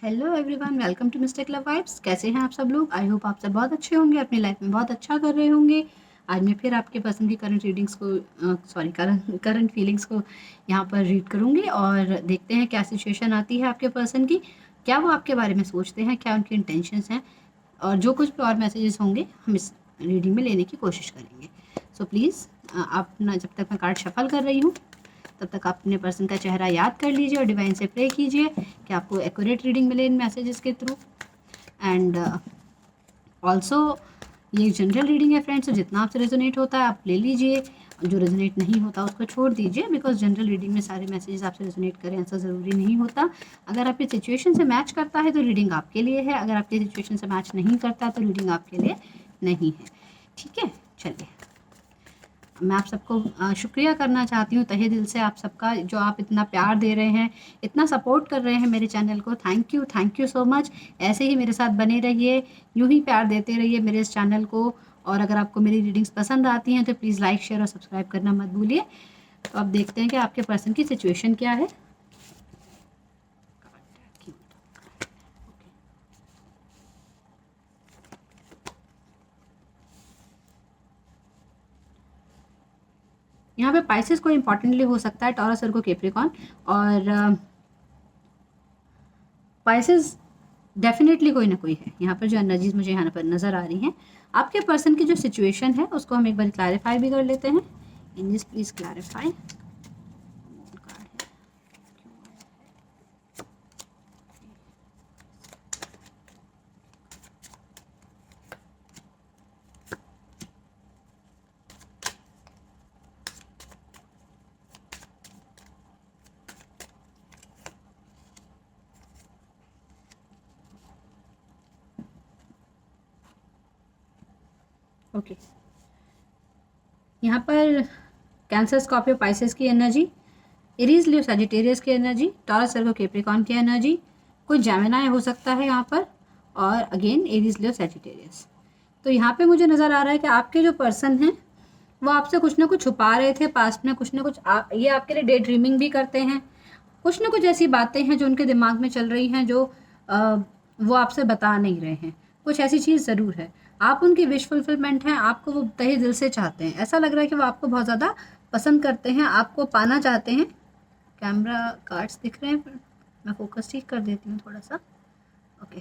Hello everyone, welcome to mystic love vibes. कैसे हैं आप सब लोग? आई होप आप सब बहुत अच्छे होंगे, अपनी लाइफ में बहुत अच्छा कर रहे होंगे। आज मैं फिर आपके पसंद की करंट रीडिंग्स को करंट फीलिंग्स को यहाँ पर रीड करूँगी और देखते हैं क्या सिचुएशन आती है आपके पर्सन की, क्या वो आपके बारे में सोचते हैं, क्या उनकी इंटेंशंस हैं, और जो कुछ भी और मैसेजेस होंगे हम इस रीडिंग में लेने की कोशिश करेंगे। सो प्लीज़ आप ना, जब तक मैं कार्ड शफल कर रही हूँ तब तक आप अपने पर्सन का चेहरा याद कर लीजिए और डिवाइन से प्रे कीजिए कि आपको एक्यूरेट रीडिंग मिले इन मैसेजेस के थ्रू। एंड ऑल्सो ये जनरल रीडिंग है फ्रेंड्स, तो जितना आपसे रेजोनेट होता है आप ले लीजिए, जो रेजोनेट नहीं होता उसको छोड़ दीजिए, बिकॉज जनरल रीडिंग में सारे मैसेजेस आपसे रेजोनेट करें ऐसा ज़रूरी नहीं होता। अगर आपकी सिचुएशन से मैच करता है तो रीडिंग आपके लिए है, अगर आपकी सिचुएशन से मैच नहीं करता तो रीडिंग आपके लिए नहीं है। ठीक है, चलिए मैं आप सबको शुक्रिया करना चाहती हूँ तहे दिल से, आप सबका जो आप इतना प्यार दे रहे हैं, इतना सपोर्ट कर रहे हैं मेरे चैनल को। Thank you so much. ऐसे ही मेरे साथ बने रहिए, यूँ ही प्यार देते रहिए मेरे इस चैनल को। और अगर आपको मेरी रीडिंग्स पसंद आती हैं तो प्लीज़ लाइक शेयर और सब्सक्राइब करना मत भूलिए। तो अब देखते हैं कि आपके पर्सन की सिचुएशन क्या है। यहाँ पे पाइसेस को इम्पॉर्टेंटली हो सकता है, टॉरस, वर्गो, कैप्रिकॉर्न, और पाइसेस डेफिनेटली कोई ना कोई है यहाँ पर। जो एनर्जीज मुझे यहाँ पर नज़र आ रही हैं, आपके पर्सन की जो सिचुएशन है उसको हम एक बार क्लैरिफाई भी कर लेते हैं। Angels please clarify. ओके, यहाँ पर कैंसर, स्कॉर्पियो, पाइसेस की एनर्जी, एरीज, लियो, सजिटेरियस की एनर्जी, टॉरस, वर्गो, कैप्रिकॉर्न की एनर्जी, कोई जेमिनी हो सकता है यहाँ पर, और अगेन एरीज, लियो, सजिटेरियस। तो यहाँ पे मुझे नज़र आ रहा है कि आपके जो पर्सन हैं वो आपसे कुछ ना कुछ छुपा रहे थे पास्ट में, कुछ ना कुछ ये आपके लिए डे ड्रीमिंग भी करते हैं। कुछ ना कुछ ऐसी बातें हैं जो उनके दिमाग में चल रही हैं, जो वो आपसे बता नहीं रहे हैं। कुछ ऐसी चीज़ ज़रूर है, आप उनकी विश फुलफिलमेंट हैं, आपको वो तहे दिल से चाहते हैं। ऐसा लग रहा है कि वो आपको बहुत ज़्यादा पसंद करते हैं, आपको पाना चाहते हैं। कैमरा कार्ड्स दिख रहे हैं, मैं फोकस ठीक कर देती हूँ थोड़ा सा। ओके,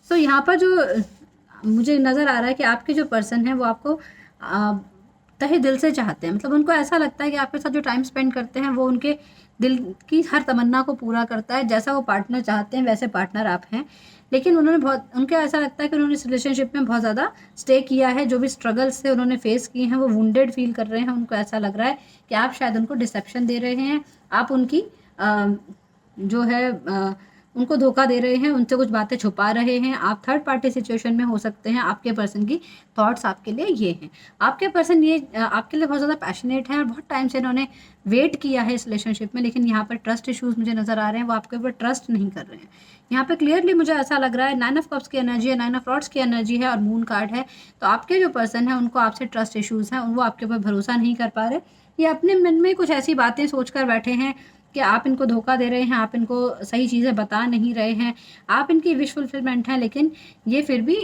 सो यहाँ पर जो मुझे नज़र आ रहा है कि आपके जो पर्सन है वो आपको तहे दिल से चाहते हैं। मतलब उनको ऐसा लगता है कि आपके साथ जो टाइम स्पेंड करते हैं वो उनके दिल की हर तमन्ना को पूरा करता है। जैसा वो पार्टनर चाहते हैं वैसे पार्टनर आप हैं, लेकिन उनको ऐसा लगता है कि उन्होंने इस रिलेशनशिप में बहुत ज़्यादा स्टे किया है। जो भी स्ट्रगल्स से उन्होंने फेस किए हैं वो वुंडेड फील कर रहे हैं। उनको ऐसा लग रहा है कि आप शायद उनको डिसेप्शन दे रहे हैं, आप उनकी जो है उनको धोखा दे रहे हैं, उनसे कुछ बातें छुपा रहे हैं। आप थर्ड पार्टी सिचुएशन में हो सकते हैं। आपके पर्सन की थॉट्स आपके लिए ये हैं, आपके पर्सन ये आपके लिए बहुत ज़्यादा पैशनेट है और बहुत टाइम से इन्होंने वेट किया है इस रिलेशनशिप में, लेकिन यहाँ पर ट्रस्ट इश्यूज मुझे नज़र आ रहे हैं, वो आपके ऊपर ट्रस्ट नहीं कर रहे हैं। यहाँ पे क्लियरली मुझे ऐसा लग रहा है, 9 ऑफ कप्स की एनर्जी है, 9 ऑफ रॉड्स की एनर्जी है और मून कार्ड है। तो आपके जो पर्सन है उनको आपसे ट्रस्ट इश्यूज हैं, वो आपके ऊपर भरोसा नहीं कर पा रहे। ये अपने मन में कुछ ऐसी बातें सोच कर बैठे हैं कि आप इनको धोखा दे रहे हैं, आप इनको सही चीज़ें बता नहीं रहे हैं, आप इनकी विश फुलफिलमेंट हैं, लेकिन ये फिर भी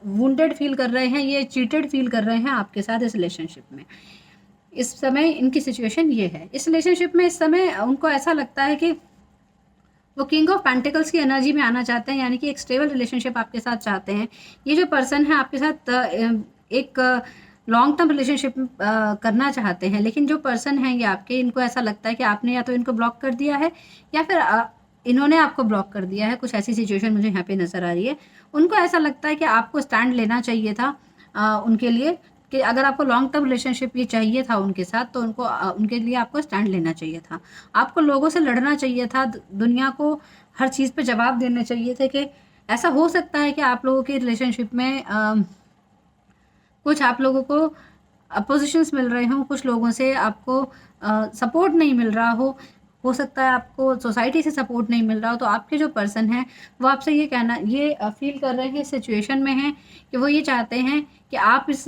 वुंडेड फील कर रहे हैं, ये चीटेड फील कर रहे हैं आपके साथ इस रिलेशनशिप में। इस समय इनकी सिचुएशन ये है इस रिलेशनशिप में। इस समय उनको ऐसा लगता है कि वो किंग ऑफ पेंटिकल्स की एनर्जी में आना चाहते हैं, यानी कि एक स्टेबल रिलेशनशिप आपके साथ चाहते हैं। ये जो पर्सन है आपके साथ एक लॉन्ग टर्म रिलेशनशिप करना चाहते हैं, लेकिन जो पर्सन है ये आपके, इनको ऐसा लगता है कि आपने या तो इनको ब्लॉक कर दिया है या फिर इन्होंने आपको ब्लॉक कर दिया है। कुछ ऐसी सिचुएशन मुझे यहाँ पे नज़र आ रही है। उनको ऐसा लगता है कि आपको स्टैंड लेना चाहिए था उनके लिए, कि अगर आपको लॉन्ग टर्म रिलेशनशिप ये चाहिए था उनके साथ, तो उनके लिए आपको स्टैंड लेना चाहिए था। आपको लोगों से लड़ना चाहिए था, दुनिया को हर चीज़ पे जवाब देने चाहिए थे। कि ऐसा हो सकता है कि आप लोगों के रिलेशनशिप में कुछ आप लोगों को अपोजिशंस मिल रहे हों, कुछ लोगों से आपको सपोर्ट नहीं मिल रहा हो सकता है आपको सोसाइटी से सपोर्ट नहीं मिल रहा हो। तो आपके जो पर्सन हैं वो आपसे ये फील कर रहे हैं, सिचुएशन में हैं कि वो ये चाहते हैं कि आप इस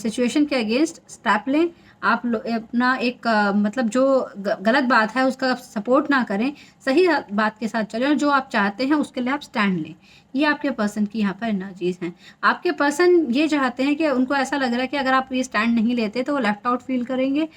सिचुएशन के अगेंस्ट स्टेप लें, आप अपना एक मतलब जो गलत बात है उसका सपोर्ट ना करें, सही बात के साथ चलें और जो आप चाहते हैं उसके लिए आप स्टैंड लें। ये आपके पर्सन की यहाँ पर एनर्जीज़ हैं। आपके पर्सन ये चाहते हैं कि उनको ऐसा लग रहा है कि अगर आप ये स्टैंड नहीं लेते तो वो लेफ्ट आउट फ़ील करेंगे,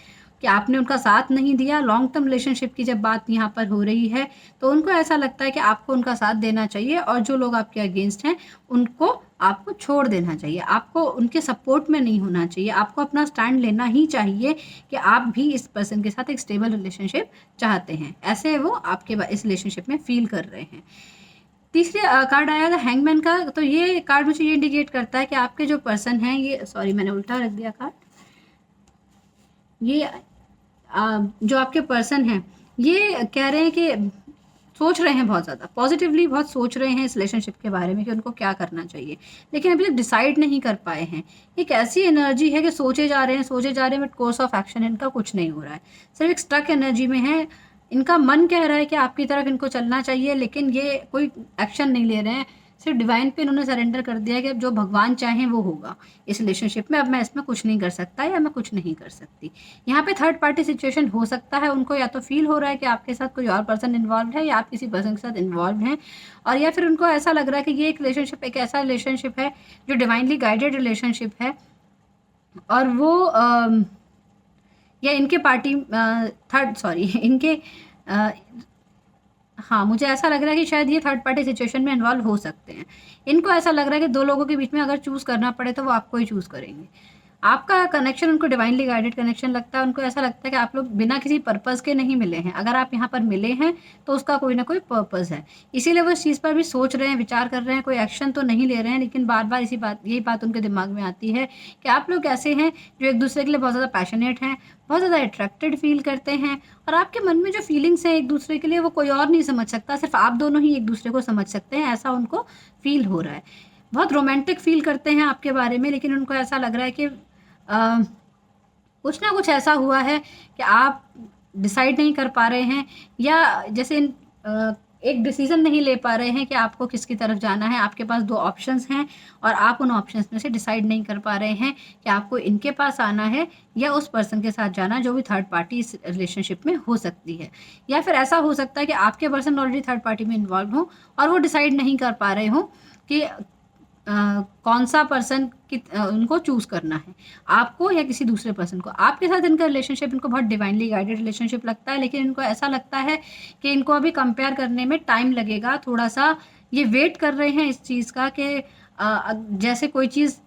कि आपने उनका साथ नहीं दिया। लॉन्ग टर्म रिलेशनशिप की जब बात यहाँ पर हो रही है, तो उनको ऐसा लगता है कि आपको उनका साथ देना चाहिए और जो लोग आपके अगेंस्ट हैं, उनको आपको छोड़ देना चाहिए। आपको उनके सपोर्ट में नहीं होना चाहिए। आपको अपना स्टैंड लेना ही चाहिए कि आप भी इस पर्सन के साथ एक स्टेबल रिलेशनशिप चाहते हैं। ऐसे वो आपके इस रिलेशनशिप में फ़ील कर रहे हैं। तीसरे कार्ड आया था हैंगमैन का, तो ये कार्ड मुझे ये इंडिकेट करता है कि आपके जो पर्सन हैं, ये सॉरी मैंने उल्टा रख दिया कार्ड। ये जो आपके पर्सन हैं, ये कह रहे हैं कि सोच रहे हैं बहुत ज़्यादा, पॉजिटिवली बहुत सोच रहे हैं इस रिलेशनशिप के बारे में कि उनको क्या करना चाहिए, लेकिन अभी तक डिसाइड नहीं कर पाए हैं। एक ऐसी एनर्जी है कि सोचे जा रहे हैं, बट कोर्स ऑफ एक्शन इनका कुछ नहीं हो रहा है। सिर्फ एक स्टक एनर्जी में है। इनका मन कह रहा है कि आपकी तरफ इनको चलना चाहिए, लेकिन ये कोई एक्शन नहीं ले रहे हैं। सिर्फ डिवाइन पे इन्होंने सरेंडर कर दिया है कि अब जो भगवान चाहें वो होगा इस रिलेशनशिप में। अब मैं इसमें कुछ नहीं कर सकता या मैं कुछ नहीं कर सकती। यहाँ पे थर्ड पार्टी सिचुएशन हो सकता है। उनको या तो फील हो रहा है कि आपके साथ कोई और पर्सन इन्वॉल्व है या आप किसी पर्सन के साथ इन्वॉल्व हैं, और या फिर उनको ऐसा लग रहा है कि ये एक रिलेशनशिप एक ऐसा रिलेशनशिप है जो डिवाइनली गाइडेड रिलेशनशिप है, और वो या इनके पार्टी थर्ड सॉरी इनके हाँ, मुझे ऐसा लग रहा है कि शायद ये थर्ड पार्टी सिचुएशन में इन्वॉल्व हो सकते हैं। इनको ऐसा लग रहा है कि 2 लोगों के बीच में अगर चूज़ करना पड़े तो वो आपको ही चूज़ करेंगे। आपका कनेक्शन उनको डिवाइनली गाइडेड कनेक्शन लगता है। उनको ऐसा लगता है कि आप लोग बिना किसी पर्पज़ के नहीं मिले हैं। अगर आप यहाँ पर मिले हैं तो उसका कोई ना कोई पर्पज़ है। इसीलिए वो इस चीज़ पर भी सोच रहे हैं, विचार कर रहे हैं, कोई एक्शन तो नहीं ले रहे हैं, लेकिन बार-बार यही बात उनके दिमाग में आती है कि आप लोग ऐसे हैं जो एक-दूसरे के लिए बहुत ज़्यादा पैशनेट हैं, बहुत ज़्यादा अट्रैक्टेड फ़ील करते हैं, और आपके मन में जो फीलिंग्स हैं एक-दूसरे के लिए वो कोई और नहीं समझ सकता, सिर्फ़ आप दोनों ही एक-दूसरे को समझ सकते हैं, ऐसा उनको फ़ील हो रहा है। बहुत रोमांटिक फ़ील करते हैं आपके बारे में, लेकिन उनको ऐसा लग रहा है कि कुछ ना कुछ ऐसा हुआ है कि आप डिसाइड नहीं कर पा रहे हैं, या जैसे एक डिसीज़न नहीं ले पा रहे हैं कि आपको किसकी तरफ जाना है। आपके पास 2 ऑप्शंस हैं और आप उन ऑप्शंस में से डिसाइड नहीं कर पा रहे हैं कि आपको इनके पास आना है या उस पर्सन के साथ जाना जो भी थर्ड पार्टी इस रिलेशनशिप में हो सकती है। या फिर ऐसा हो सकता है कि आपके पर्सन ऑलरेडी थर्ड पार्टी में इन्वॉल्व हों और वो डिसाइड नहीं कर पा रहे हों कि कौन सा पर्सन उनको चूज़ करना है, आपको या किसी दूसरे पर्सन को। आपके साथ इनका रिलेशनशिप इनको बहुत डिवाइनली गाइडेड रिलेशनशिप लगता है, लेकिन इनको ऐसा लगता है कि इनको अभी कंपेयर करने में टाइम लगेगा। थोड़ा-सा ये वेट कर रहे हैं इस चीज़ का कि जैसे कोई चीज़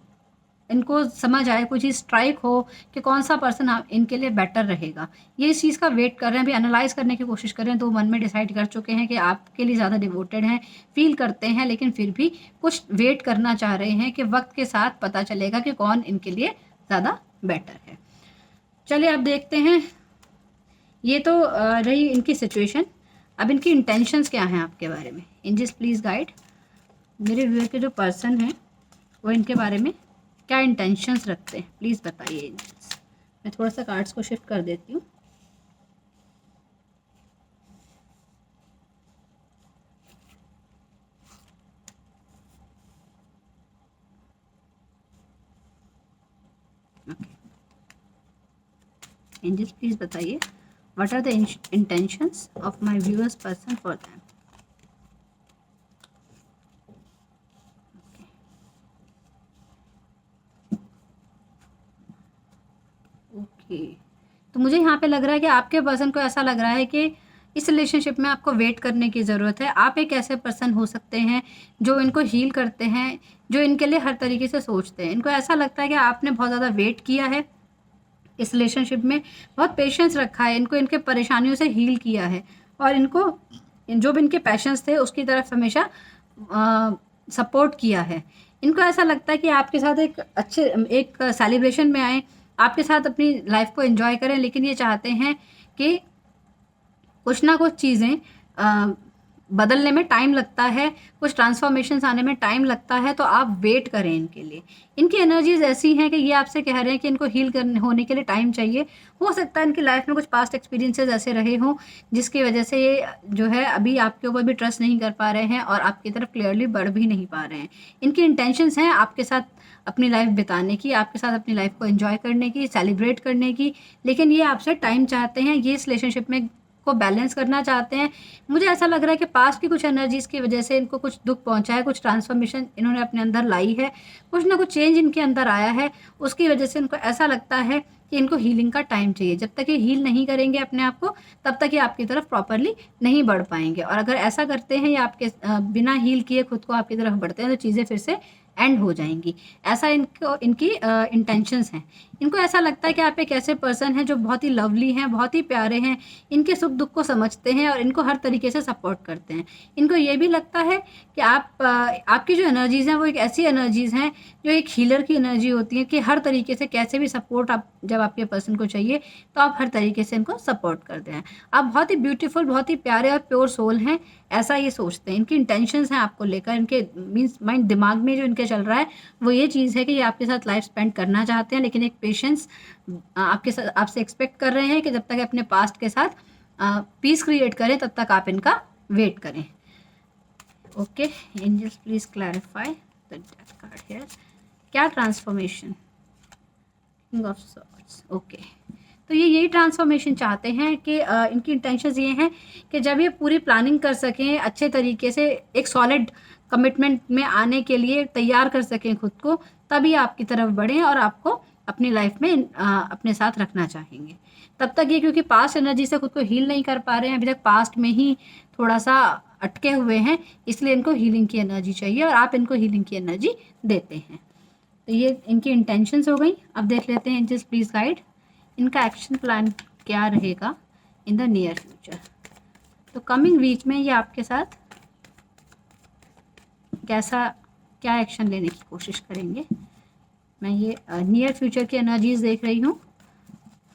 इनको समझ आए, कोई चीज़ स्ट्राइक हो कि कौन-सा पर्सन इनके लिए बेटर रहेगा। ये इस चीज़ का वेट कर रहे हैं, अभी एनालाइज़ करने की कोशिश कर रहे हैं, तो मन में डिसाइड कर चुके हैं कि आपके लिए ज़्यादा डिवोटेड हैं, फ़ील करते हैं, लेकिन फिर भी कुछ वेट करना चाह रहे हैं कि वक़्त के साथ पता चलेगा कि कौन इनके लिए ज़्यादा बेटर है। चलिए अब देखते हैं। ये तो रही इनकी सिचुएशन। अब इनकी इंटेंशंस क्या हैं आपके बारे में? एंजल्स प्लीज़ गाइड मेरे व्यूअर के जो पर्सन हैं वो इनके बारे में क्या इंटेंशंस रखते हैं, प्लीज़ बताइए एंजल्स। मैं थोड़ा सा कार्ड्स को शिफ्ट कर देती हूँ। एंजल्स प्लीज़ बताइए what are the intentions of my viewers person for them. Okay, तो मुझे यहाँ पे लग रहा है कि आपके पर्सन को ऐसा लग रहा है कि इस रिलेशनशिप में आपको वेट करने की ज़रूरत है। आप एक ऐसे पर्सन हो सकते हैं जो इनको हील करते हैं, जो इनके लिए हर तरीके से सोचते हैं। इनको ऐसा लगता है कि आपने बहुत ज़्यादा वेट किया है इस रिलेशनशिप में, बहुत पेशेंस रखा है, इनको इनके परेशानियों से हील किया है, और इनको जो भी इनके पैशंस थे उसकी तरफ हमेशा सपोर्ट किया है। इनको ऐसा लगता है कि आपके साथ एक सेलिब्रेशन में आएँ, आपके साथ अपनी लाइफ को एंजॉय करें, लेकिन ये चाहते हैं कि कुछ ना कुछ चीज़ें बदलने में टाइम लगता है, कुछ ट्रांसफॉर्मेशंस आने में टाइम लगता है, तो आप वेट करें इनके लिए। इनकी एनर्जीज ऐसी हैं कि ये आपसे कह रहे हैं कि इनको हील करने होने के लिए टाइम चाहिए। हो सकता है इनकी लाइफ में कुछ पास्ट एक्सपीरियंसेस ऐसे रहे हों जिसकी वजह से ये जो है अभी आपके ऊपर भी ट्रस्ट नहीं कर पा रहे हैं और आपकी तरफ क्लियरली बढ़ भी नहीं पा रहे हैं। इनकी इंटेंशंस हैं आपके साथ अपनी लाइफ बिताने की, आपके साथ अपनी लाइफ को एंजॉय करने की, सेलिब्रेट करने की, लेकिन ये आपसे टाइम चाहते हैं, ये इस रिलेशनशिप में को बैलेंस करना चाहते हैं। मुझे ऐसा लग रहा है कि पास्ट की कुछ एनर्जीज़ की वजह से इनको कुछ दुख पहुंचा है, कुछ ट्रांसफॉर्मेशन इन्होंने अपने अंदर लाई है, कुछ ना कुछ चेंज इनके अंदर आया है, उसकी वजह से इनको ऐसा लगता है कि इनको हीलिंग का टाइम चाहिए। जब तक ये हील नहीं करेंगे अपने आप को, तब तक ये आपकी तरफ प्रॉपरली नहीं बढ़ पाएंगे। और अगर ऐसा करते हैं या आपके बिना हील किए खुद को आपकी तरफ बढ़ते हैं, तो चीज़ें फिर से एंड हो जाएंगी। ऐसा इनको इनकी इंटेंशंस हैं। इनको ऐसा लगता है कि आप एक ऐसे पर्सन हैं जो बहुत ही लवली हैं, बहुत ही प्यारे हैं, इनके सुख दुख को समझते हैं और इनको हर तरीके से सपोर्ट करते हैं। इनको ये भी लगता है कि आपकी जो एनर्जीज़ हैं वो एक ऐसी एनर्जीज़ हैं जो एक हीलर की एनर्जी होती है कि हर तरीके से कैसे भी सपोर्ट आप जब आपके पर्सन को चाहिए तो आप हर तरीके से इनको सपोर्ट करते हैं। आप बहुत ही ब्यूटीफुल, बहुत ही प्यारे और प्योर सोल हैं, ऐसा ये सोचते हैं। इनकी इंटेंशंस हैं आपको लेकर, इनके मीन्स माइंड दिमाग में जो इनके चल रहा है वो ये चीज़ है कि ये आपके साथ लाइफ स्पेंड करना चाहते हैं, लेकिन एक पेशेंस आपके साथ आपसे एक्सपेक्ट कर रहे हैं कि जब तक अपने पास्ट के साथ पीस क्रिएट करें तब तक आप इनका वेट करें। Okay angels please clarify the death card here. क्या transformation? King of swords. Okay, तो ये यही ट्रांसफॉर्मेशन चाहते हैं कि इनकी इंटेंशंस ये हैं कि जब ये पूरी प्लानिंग कर सकें अच्छे तरीके से, एक सॉलिड कमिटमेंट में आने के लिए तैयार कर सकें खुद को, तभी आपकी तरफ बढ़ें और आपको अपनी लाइफ में अपने साथ रखना चाहेंगे। तब तक ये क्योंकि पास्ट एनर्जी से खुद को हील नहीं कर पा रहे हैं, अभी तक पास्ट में ही थोड़ा सा अटके हुए हैं, इसलिए इनको हीलिंग की एनर्जी चाहिए और आप इनको हीलिंग की एनर्जी देते हैं। तो ये इनकी इंटेंशंस हो गई। अब देख लेते हैं एंजल्स प्लीज गाइड इनका एक्शन प्लान क्या रहेगा इन द नियर फ्यूचर। तो कमिंग वीक में ये आपके साथ क्या एक्शन लेने की कोशिश करेंगे। मैं ये नियर फ्यूचर की एनर्जीज देख रही हूँ।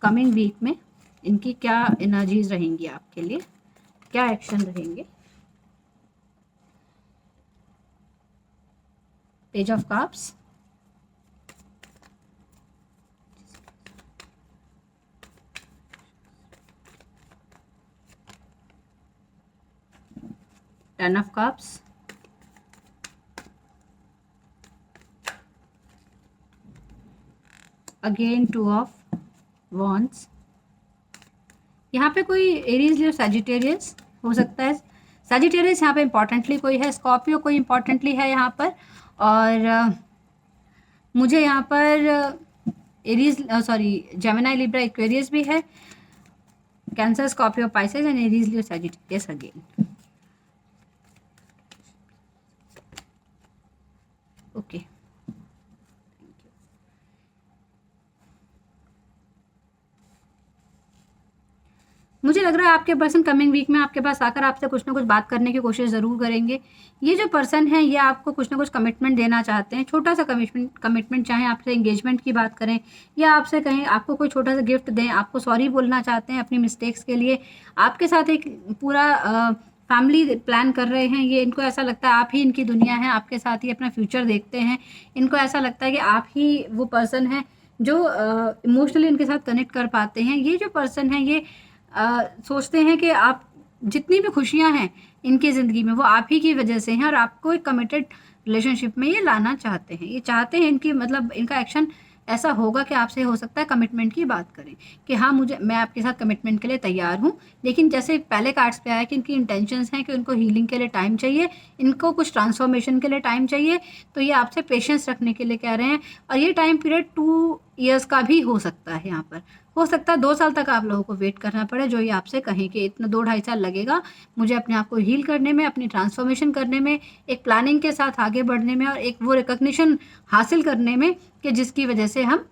कमिंग वीक में इनकी क्या एनर्जीज रहेंगी आपके लिए, क्या एक्शन रहेंगे। Page of cups, ten of cups, again two of wands. यहाँ पे कोई एरीज लियो सैजिटेरियस हो सकता है। सैजिटेरियस यहाँ पे इंपॉर्टेंटली कोई है, स्कॉर्पियो कोई इंपॉर्टेंटली है यहाँ पर, और मुझे यहाँ पर एरीज जेमिनी लिब्रा एक्वेरियस भी है, cancer Scorpio Pisces and Aries Leo Sagittarius again. Okay, मुझे लग रहा है आपके पर्सन कमिंग वीक में आपके पास आकर आपसे कुछ ना कुछ बात करने की कोशिश ज़रूर करेंगे। ये जो पर्सन है ये आपको कुछ ना कुछ कमिटमेंट देना चाहते हैं, छोटा सा कमिटमेंट, चाहे आपसे एंगेजमेंट की बात करें या आपसे कहें आपको कोई छोटा सा गिफ्ट दें, आपको सॉरी बोलना चाहते हैं अपनी मिस्टेक्स के लिए, आपके साथ एक पूरा फैमिली प्लान कर रहे हैं। ये इनको ऐसा लगता है आप ही इनकी दुनिया है, आपके साथ ही अपना फ्यूचर देखते हैं। इनको ऐसा लगता है कि आप ही वो पर्सन है जो इमोशनली इनके साथ कनेक्ट कर पाते हैं। ये जो पर्सन है ये सोचते हैं कि आप जितनी भी खुशियां हैं इनकी ज़िंदगी में वो आप ही की वजह से हैं और आपको एक कमिटेड रिलेशनशिप में ये लाना चाहते हैं। ये चाहते हैं इनकी मतलब इनका एक्शन ऐसा होगा कि आपसे हो सकता है कमिटमेंट की बात करें कि हाँ मैं आपके साथ कमिटमेंट के लिए तैयार हूँ। लेकिन जैसे पहले कार्ड्स पे आया कि इनकी इंटेंशंस हैं कि उनको हीलिंग के लिए टाइम चाहिए, इनको कुछ ट्रांसफॉर्मेशन के लिए टाइम चाहिए, तो ये आपसे पेशेंस रखने के लिए कह रहे हैं। और ये टाइम पीरियड 2 ईयर्स का भी हो सकता है, यहाँ पर हो सकता है 2 साल तक आप लोगों को वेट करना पड़े, जो ये आपसे कहें कि इतना 2-2.5 साल लगेगा मुझे अपने आप को हील करने में, अपनी ट्रांसफॉर्मेशन करने में, एक प्लानिंग के साथ आगे बढ़ने में और एक वो रिकॉग्निशन हासिल करने में कि जिसकी वजह से हम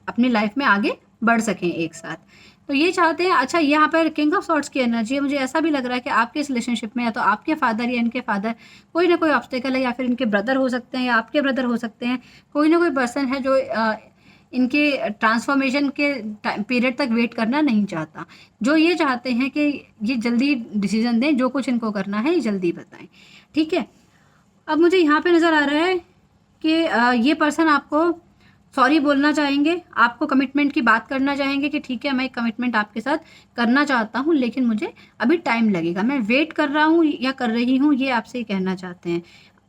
अपनी लाइफ में आगे बढ़ सकें एक साथ। तो ये चाहते हैं। अच्छा, यहाँ पर किंग ऑफ सॉर्ड्स की एनर्जी है। मुझे ऐसा भी लग रहा है कि आपके इस रिलेशनशिप में या तो आपके फादर या इनके फादर कोई ना कोई ऑब्स्टेकल है, या फिर इनके ब्रदर हो सकते हैं या आपके ब्रदर हो सकते हैं। कोई ना कोई पर्सन है जो इनके ट्रांसफॉर्मेशन के पीरियड तक वेट करना नहीं चाहता। जो ये चाहते हैं कि ये जल्दी डिसीजन दें, जो कुछ इनको करना है ये जल्दी बताएं। ठीक है, अब मुझे यहाँ पे नज़र आ रहा है कि ये पर्सन आपको सॉरी बोलना चाहेंगे, आपको कमिटमेंट की बात करना चाहेंगे कि ठीक है मैं एक कमिटमेंट आपके साथ करना चाहता हूँ, लेकिन मुझे अभी टाइम लगेगा, मैं वेट कर रहा हूँ या कर रही हूँ, ये आपसे ही कहना चाहते हैं।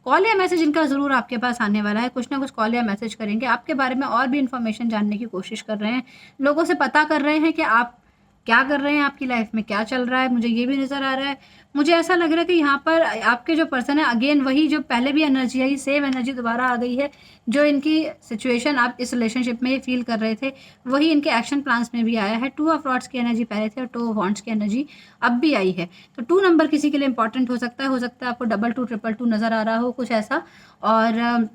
कॉल या मैसेज इनका ज़रूर आपके पास आने वाला है, कुछ ना कुछ कॉल या मैसेज करेंगे, आपके बारे में और भी इन्फॉर्मेशन जानने की कोशिश कर रहे हैं, लोगों से पता कर रहे हैं कि आप क्या कर रहे हैं, आपकी लाइफ में क्या चल रहा है। मुझे ये भी नज़र आ रहा है, मुझे ऐसा लग रहा है कि यहाँ पर आपके जो पर्सन है, अगेन वही जो पहले भी एनर्जी आई, सेम एनर्जी दोबारा आ गई है। जो इनकी सिचुएशन आप इस रिलेशनशिप में ये फील कर रहे थे, वही इनके एक्शन प्लान्स में भी आया है। 2 ऑफ रॉड्स की एनर्जी पहले थे और 2 ऑफ वॉन्ड्स की एनर्जी अब भी आई है। तो 2 नंबर किसी के लिए इंपॉर्टेंट हो सकता है आपको 22 222 नज़र आ रहा हो, कुछ ऐसा। और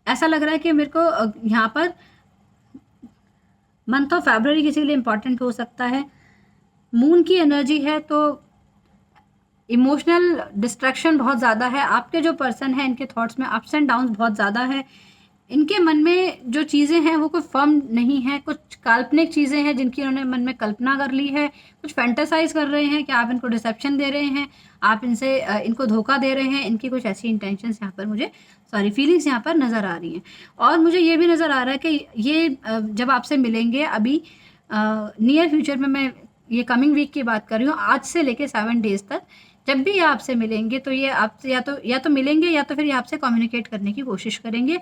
ऐसा लग रहा है कि मेरे को यहाँ पर मंथ ऑफ फरवरी किसी के लिए इंपॉर्टेंट हो सकता है। मून की एनर्जी है, तो इमोशनल डिस्ट्रैक्शन बहुत ज़्यादा है। आपके जो पर्सन है इनके थॉट्स में अप्स एंड डाउन्स बहुत ज़्यादा है। इनके मन में जो चीज़ें हैं वो कोई फर्म नहीं है, कुछ काल्पनिक चीज़ें हैं जिनकी उन्होंने मन में कल्पना कर ली है, कुछ फैंटेसाइज कर रहे हैं कि आप इनको डिसेप्शन दे रहे हैं, आप इनसे इनको धोखा दे रहे हैं। इनकी कुछ ऐसी इंटेंशंस यहाँ पर मुझे फीलिंग्स यहाँ पर नज़र आ रही हैं। और मुझे ये भी नज़र आ रहा है कि ये जब आपसे मिलेंगे अभी नियर फ्यूचर में, मैं ये कमिंग वीक की बात कर रही हूँ, आज से लेके 7 डेज़ तक जब भी ये आपसे मिलेंगे तो ये आपसे या तो मिलेंगे या तो फिर ये आपसे कम्युनिकेट करने की कोशिश करेंगे,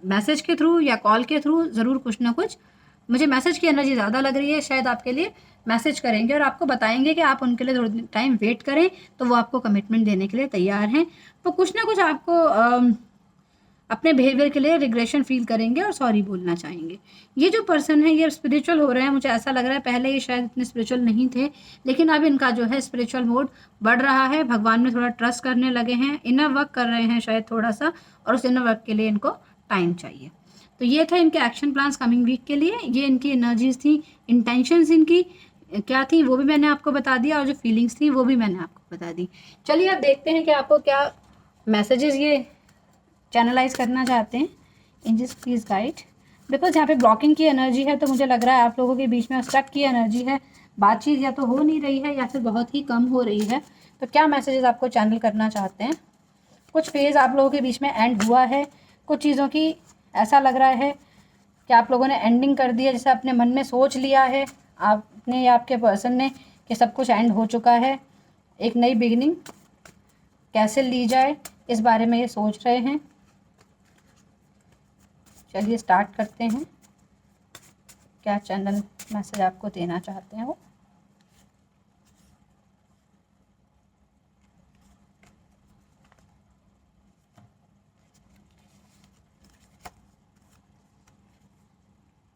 मैसेज के थ्रू या कॉल के थ्रू, ज़रूर कुछ ना कुछ। मुझे मैसेज की एनर्जी ज़्यादा लग रही है, शायद आपके लिए मैसेज करेंगे और आपको बताएंगे कि आप उनके लिए थोड़ा टाइम वेट करें, तो वो आपको कमिटमेंट देने के लिए तैयार हैं। तो कुछ ना कुछ आपको अपने बिहेवियर के लिए रिग्रेशन फील करेंगे और सॉरी बोलना चाहेंगे। ये जो पर्सन है ये स्पिरिचुअल हो रहे हैं, मुझे ऐसा लग रहा है। पहले ये शायद इतने स्पिरिचुअल नहीं थे, लेकिन अब इनका जो है स्पिरिचुअल मोड बढ़ रहा है, भगवान में थोड़ा ट्रस्ट करने लगे हैं, इनर वर्क कर रहे हैं शायद थोड़ा सा, और उस इनर वर्क के लिए इनको टाइम चाहिए। तो ये था इनके एक्शन प्लान्स कमिंग वीक के लिए। ये इनकी एनर्जीज थी, इंटेंशंस इनकी क्या थी वो भी मैंने आपको बता दिया, और जो फीलिंग्स थी वो भी मैंने आपको बता दी। चलिए अब देखते हैं कि आपको क्या मैसेजेस ये चैनलाइज करना चाहते हैं। एंजल्स प्लीज गाइड, बिकॉज यहाँ पे ब्लॉकिंग की एनर्जी है, तो मुझे लग रहा है आप लोगों के बीच में स्टक की एनर्जी है, बातचीत या तो हो नहीं रही है या फिर बहुत ही कम हो रही है। तो क्या मैसेजेस आपको चैनल करना चाहते हैं? कुछ फेज़ आप लोगों के बीच में एंड हुआ है, कुछ चीज़ों की ऐसा लग रहा है कि आप लोगों ने एंडिंग कर दिया, जैसे अपने मन में सोच लिया है आपने या आपके पर्सन ने कि सब कुछ एंड हो चुका है, एक नई बिगिनिंग कैसे ली जाए इस बारे में ये सोच रहे हैं। चलिए स्टार्ट करते हैं, क्या चैनल मैसेज आपको देना चाहते हैं वो।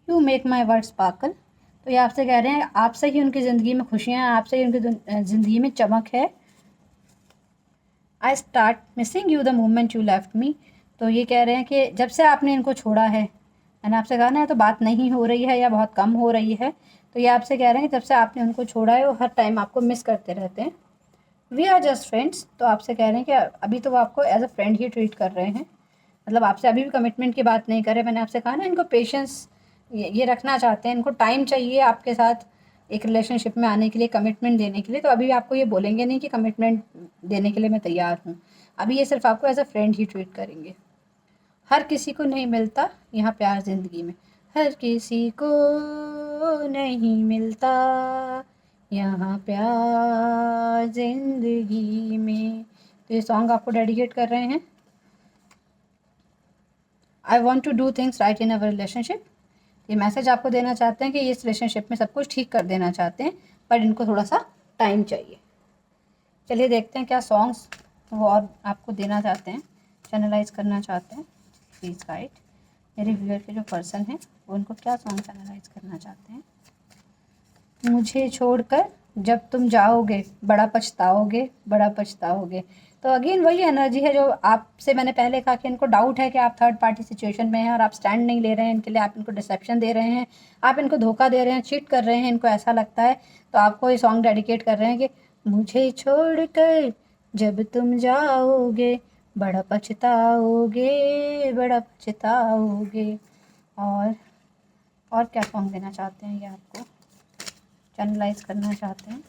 You make my word sparkle, तो ये आपसे कह रहे हैं आपसे ही उनकी ज़िंदगी में खुशियाँ हैं, आपसे ही उनकी ज़िंदगी में चमक है। I start missing you the moment you left me, तो ये कह रहे हैं कि जब से आपने इनको छोड़ा है, मैंने आपसे कहा ना, तो बात नहीं हो रही है या बहुत कम हो रही है, तो ये आपसे कह रहे हैं कि जब से आपने उनको छोड़ा है वो हर टाइम आपको मिस करते रहते हैं। वी आर जस्ट फ्रेंड्स, तो आपसे कह रहे हैं कि अभी तो वो आपको एज अ फ्रेंड ही ट्रीट कर रहे हैं, मतलब आपसे अभी भी कमिटमेंट की बात नहीं कर रहे। मैंने आपसे कहा ना, इनको पेशेंस ये रखना चाहते हैं, इनको टाइम चाहिए आपके साथ एक रिलेशनशिप में आने के लिए, कमिटमेंट देने के लिए। तो अभी आपको ये बोलेंगे नहीं कि कमिटमेंट देने के लिए मैं तैयार हूँ, अभी ये सिर्फ आपको एज अ फ्रेंड ही ट्रीट करेंगे। हर किसी को नहीं मिलता यहाँ प्यार ज़िंदगी में, हर किसी को नहीं मिलता यहाँ प्यार ज़िंदगी में। तो ये सॉन्ग आपको डेडिकेट कर रहे हैं। I want to do things right in our relationship, ये मैसेज आपको देना चाहते हैं कि ये इस रिलेशनशिप में सब कुछ ठीक कर देना चाहते हैं, पर इनको थोड़ा सा टाइम चाहिए। चलिए देखते हैं क्या सॉन्ग्स वो और आपको देना चाहते हैं, चैनलाइज करना चाहते हैं। प्लीज़ गाइड, मेरे व्यूअर के जो पर्सन हैं वो उनको क्या सॉन्ग चैनलाइज करना चाहते हैं। मुझे छोड़कर जब तुम जाओगे बड़ा पछताओगे, बड़ा पछताओगे। तो अगेन वही एनर्जी है जो आपसे मैंने पहले कहा कि इनको डाउट है कि आप थर्ड पार्टी सिचुएशन में हैं और आप स्टैंड नहीं ले रहे हैं इनके लिए, आप इनको डिसेप्शन दे रहे हैं, आप इनको धोखा दे रहे हैं, चीट कर रहे हैं, इनको ऐसा लगता है। तो आपको ये सॉन्ग डेडिकेट कर रहे हैं कि मुझे छोड़कर जब तुम जाओगे बड़ा पछताओगे, बड़ा पछताओगे। और और क्या सॉन्ग देना चाहते हैं ये आपको, चैनलाइज करना चाहते हैं?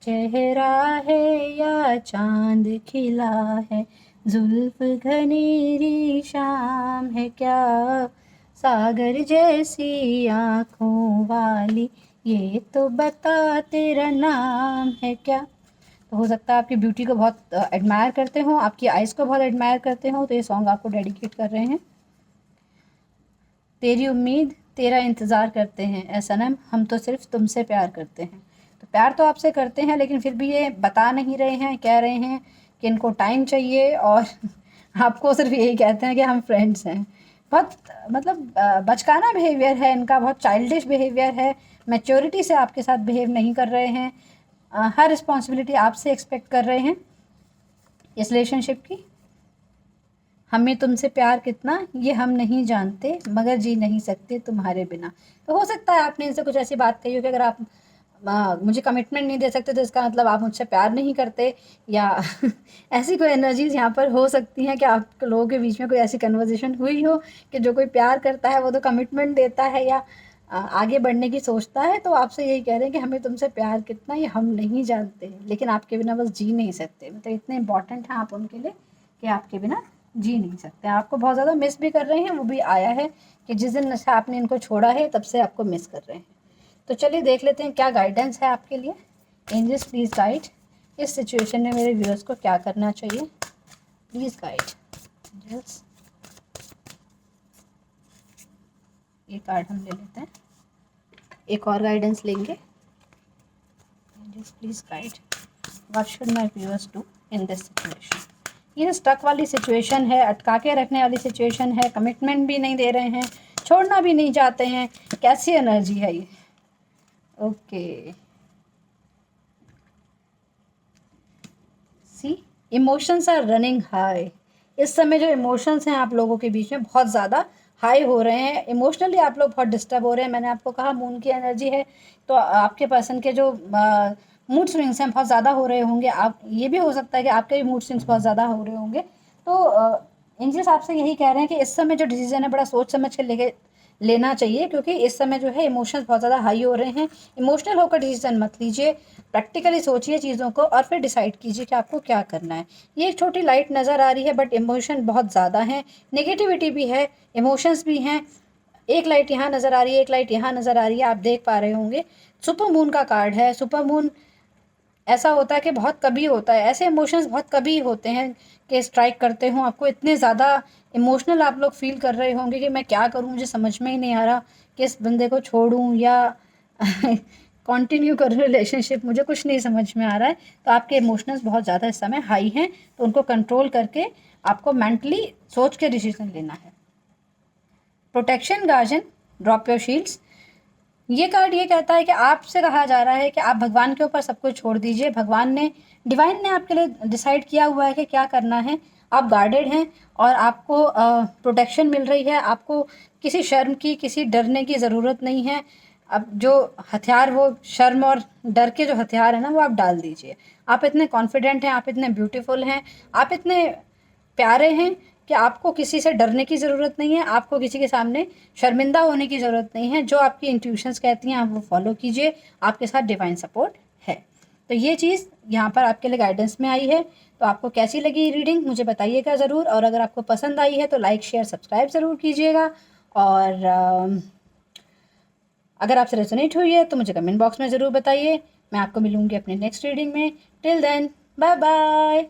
चेहरा है या चांद खिला है, जुल्फ घनेरी शाम है क्या, सागर जैसी आँखों वाली, ये तो बता तेरा नाम है क्या। तो हो सकता है आपकी ब्यूटी को बहुत एडमायर करते हो, आपकी आइज़ को बहुत एडमायर करते हो, तो ये सॉन्ग आपको डेडिकेट कर रहे हैं। तेरी उम्मीद तेरा इंतज़ार करते हैं ऐ सनम, हम तो सिर्फ तुमसे प्यार करते हैं। तो प्यार तो आपसे करते हैं, लेकिन फिर भी ये बता नहीं रहे हैं, कह रहे हैं कि इनको टाइम चाहिए, और आपको सिर्फ यही कहते हैं कि हम फ्रेंड्स हैं। बहुत मतलब बचकाना बिहेवियर है इनका, बहुत चाइल्डिश बिहेवियर है, मैच्योरिटी से आपके साथ बिहेव नहीं कर रहे हैं। हर रिस्पॉन्सिबिलिटी आपसे एक्सपेक्ट कर रहे हैं इस रिलेशनशिप की। हमें तुमसे प्यार कितना ये हम नहीं जानते, मगर जी नहीं सकते तुम्हारे बिना। तो हो सकता है आपने इनसे कुछ ऐसी बात कही हो कि अगर आप मुझे कमिटमेंट नहीं दे सकते तो इसका मतलब आप मुझसे प्यार नहीं करते, या ऐसी कोई एनर्जीज यहाँ पर हो सकती हैं कि आप लोगों के बीच में कोई ऐसी कन्वर्सेशन हुई हो कि जो कोई प्यार करता है वो तो कमिटमेंट देता है या आगे बढ़ने की सोचता है। तो आपसे यही कह रहे हैं कि हमें तुमसे प्यार कितना ये हम नहीं जानते, लेकिन आपके बिना बस जी नहीं सकते। मतलब इतने इंपॉर्टेंट हैं आप उनके लिए कि आपके बिना जी नहीं सकते। आपको बहुत ज़्यादा मिस भी कर रहे हैं, वो भी आया है कि जिस दिन से आपने इनको छोड़ा है तब से आपको मिस कर रहे हैं। तो चलिए देख लेते हैं क्या गाइडेंस है आपके लिए। एंजल्स प्लीज़ गाइड, इस सिचुएशन में मेरे व्यूअर्स को क्या करना चाहिए, प्लीज़ गाइड एंजल्स। ये कार्ड हम ले लेते हैं, एक और गाइडेंस लेंगे। Angels please guide, what should my viewers do in this situation. ये स्टक वाली सिचुएशन है, अटका के रखने वाली सिचुएशन है, कमिटमेंट भी नहीं दे रहे हैं, छोड़ना भी नहीं चाहते हैं। कैसी एनर्जी है ये? Okay, see emotions are running high. इस समय जो इमोशंस हैं आप लोगों के बीच में बहुत ज़्यादा हाई हो रहे हैं, इमोशनली आप लोग बहुत डिस्टर्ब हो रहे हैं। मैंने आपको कहा मून की एनर्जी है, तो आपके पर्सन के जो मूड स्विंग्स हैं बहुत ज़्यादा हो रहे होंगे। आप ये भी हो सकता है कि आपके भी मूड स्विंग्स बहुत ज़्यादा हो रहे होंगे। तो एंजल्स आपसे यही कह रहे हैं कि इस समय जो डिसीजन है बड़ा सोच समझ के लेना चाहिए, क्योंकि इस समय जो है इमोशंस बहुत ज़्यादा हाई हो रहे हैं। इमोशनल होकर डिसीजन मत लीजिए, प्रैक्टिकली सोचिए चीज़ों को और फिर डिसाइड कीजिए कि आपको क्या करना है। ये एक छोटी लाइट नज़र आ रही है, बट इमोशन बहुत ज़्यादा है, नेगेटिविटी भी है, इमोशंस भी हैं। एक लाइट यहाँ नज़र आ रही है, एक लाइट यहाँ नज़र आ रही है, आप देख पा रहे होंगे। सुपर मून का कार्ड है। सुपर मून ऐसा होता है कि बहुत कभी होता है, ऐसे इमोशंस बहुत कभी होते हैं कि स्ट्राइक करते हों आपको। इतने ज़्यादा इमोशनल आप लोग फील कर रहे होंगे कि मैं क्या करूं, मुझे समझ में ही नहीं आ रहा कि इस बंदे को छोड़ूं या कंटिन्यू करूं रिलेशनशिप, मुझे कुछ नहीं समझ में आ रहा है। तो आपके इमोशंस बहुत ज़्यादा इस समय हाई हैं, तो उनको कंट्रोल करके आपको मेंटली सोच के डिसीजन लेना है। Protection guardian, drop your shields. ये कार्ड ये कहता है कि आपसे कहा जा रहा है कि आप भगवान के ऊपर सब कुछ छोड़ दीजिए। भगवान ने, डिवाइन ने आपके लिए डिसाइड किया हुआ है कि क्या करना है। आप गार्डेड हैं और आपको प्रोटेक्शन मिल रही है। आपको किसी शर्म की, किसी डरने की ज़रूरत नहीं है। अब जो हथियार, वो शर्म और डर के जो हथियार है ना, वो आप डाल दीजिए। आप इतने कॉन्फिडेंट हैं, आप इतने ब्यूटीफुल हैं, आप इतने प्यारे हैं कि आपको किसी से डरने की ज़रूरत नहीं है, आपको किसी के सामने शर्मिंदा होने की ज़रूरत नहीं है। जो आपकी इंट्यूशंस कहती हैं आप वो फॉलो कीजिए, आपके साथ डिवाइन सपोर्ट है। तो ये चीज़ यहाँ पर आपके लिए गाइडेंस में आई है। तो आपको कैसी लगी रीडिंग मुझे बताइएगा ज़रूर, और अगर आपको पसंद आई है तो लाइक शेयर सब्सक्राइब ज़रूर कीजिएगा। और अगर आपसे रेजोनेट हुई है तो मुझे कमेंट बॉक्स में ज़रूर बताइए। मैं आपको मिलूँगी अपने नेक्स्ट रीडिंग में। Till then, bye bye.